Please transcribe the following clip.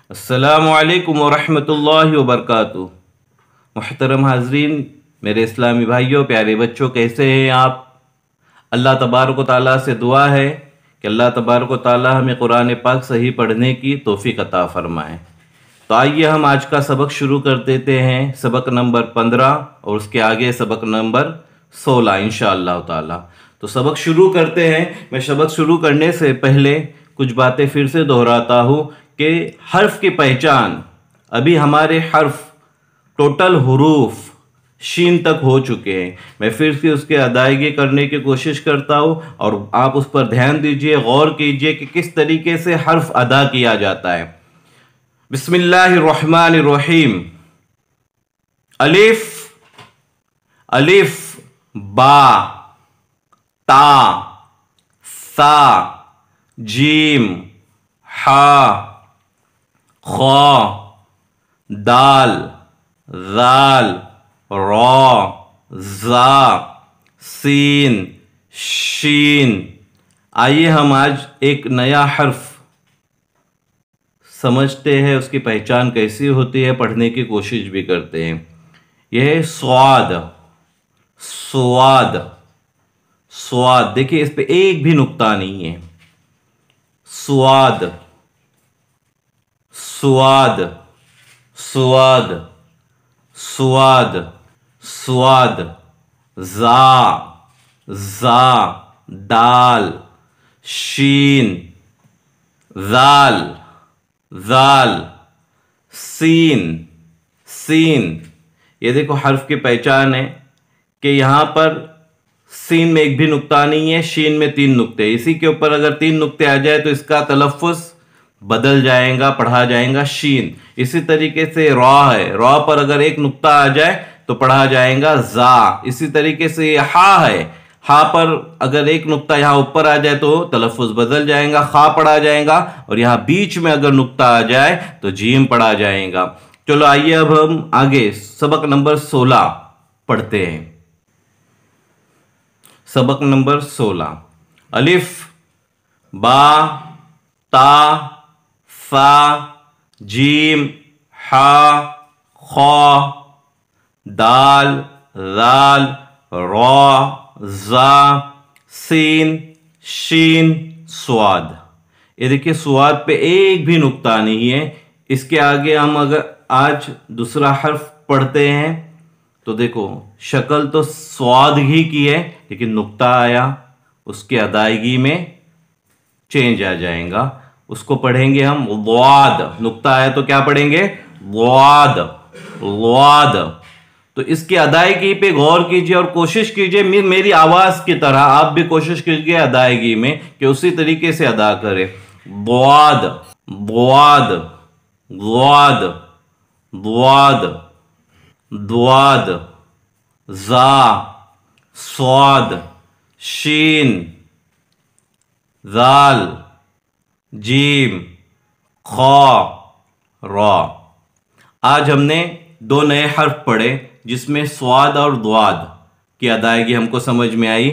अस्सलामु अलैकुम वरहमतुल्लाहि वबरकातुहू। मुहतरम हाजरीन, मेरे इस्लामी भाइयों, प्यारे बच्चों, कैसे हैं आप? अल्लाह तबारक व तआला से दुआ है कि अल्लाह तबारक व तआला हमें कुरान पाक सही पढ़ने की तौफीक अता फरमाए। तो आइए हम आज का सबक शुरू कर देते हैं। सबक नंबर 15 और उसके आगे सबक नंबर 16 इंशाअल्लाह ताला। तो सबक शुरू करते हैं। मैं सबक शुरू करने से पहले कुछ बातें फिर से दोहराता हूँ कि हर्फ की पहचान, अभी हमारे हर्फ टोटल हुरूफ शीन तक हो चुके हैं। मैं फिर से उसके अदायगी करने की कोशिश करता हूँ और आप उस पर ध्यान दीजिए, गौर कीजिए कि किस तरीके से हर्फ अदा किया जाता है। बिस्मिल्लाहिर्रहमानिर्रहीम। अलिफ, अलिफ, बा, ता, सा, जीम, हा, खा, दाल, जाल, रा, जा, सीन, शीन। आइए हम आज एक नया हर्फ समझते हैं, उसकी पहचान कैसी होती है, पढ़ने की कोशिश भी करते हैं। यह है स्वाद। स्वाद, स्वाद। देखिए इस पे एक भी नुक्ता नहीं है। स्वाद, स्वाद, स्वाद, स्वाद, स्वाद। जा, जा, दाल, शीन, जाल, जाल, सीन, सीन। ये देखो हर्फ की पहचान है कि यहां पर सीन में एक भी नुक्ता नहीं है, शीन में 3 नुक्ते। इसी के ऊपर अगर 3 नुक्ते आ जाए तो इसका तलफ़्फ़ुज़ बदल जाएगा, पढ़ा जाएगा शीन। इसी तरीके से रॉ है, रॉ पर अगर एक नुक्ता आ जाए तो पढ़ा जाएगा जा। इसी तरीके से ये हा है, हा पर अगर एक नुक्ता यहां ऊपर आ जाए तो तलफ़्फ़ुज़ बदल जाएगा, खा पढ़ा जाएगा। और यहां बीच में अगर नुक्ता आ जाए तो जीम पढ़ा जाएगा। चलो आइए अब हम आगे सबक नंबर 16 पढ़ते हैं। सबक नंबर 16। अलिफ, बा, ता, सा, जीम, हा, खा, दाल, जाल, रा, जा, सीन, शीन, स्वाद। ये देखिए स्वाद पे एक भी नुक्ता नहीं है। इसके आगे हम अगर आज दूसरा हर्फ पढ़ते हैं तो देखो शक्ल तो स्वाद ही की है, लेकिन नुक्ता आया, उसके अदायगी में चेंज आ जाएगा। उसको पढ़ेंगे हम वाद। नुक्ता आया तो क्या पढ़ेंगे? वाद, वाद। तो इसकी अदायगी पे गौर कीजिए और कोशिश कीजिए मेरी आवाज की तरह आप भी कोशिश कीजिए अदायगी में कि उसी तरीके से अदा करें। वाद, वाद, वाद, वाद, द्वाद, जा, स्वाद, शीन, जाल, जीम, खा, रा। आज हमने 2 नए हर्फ पढ़े जिसमें स्वाद और द्वाद की अदायगी हमको समझ में आई।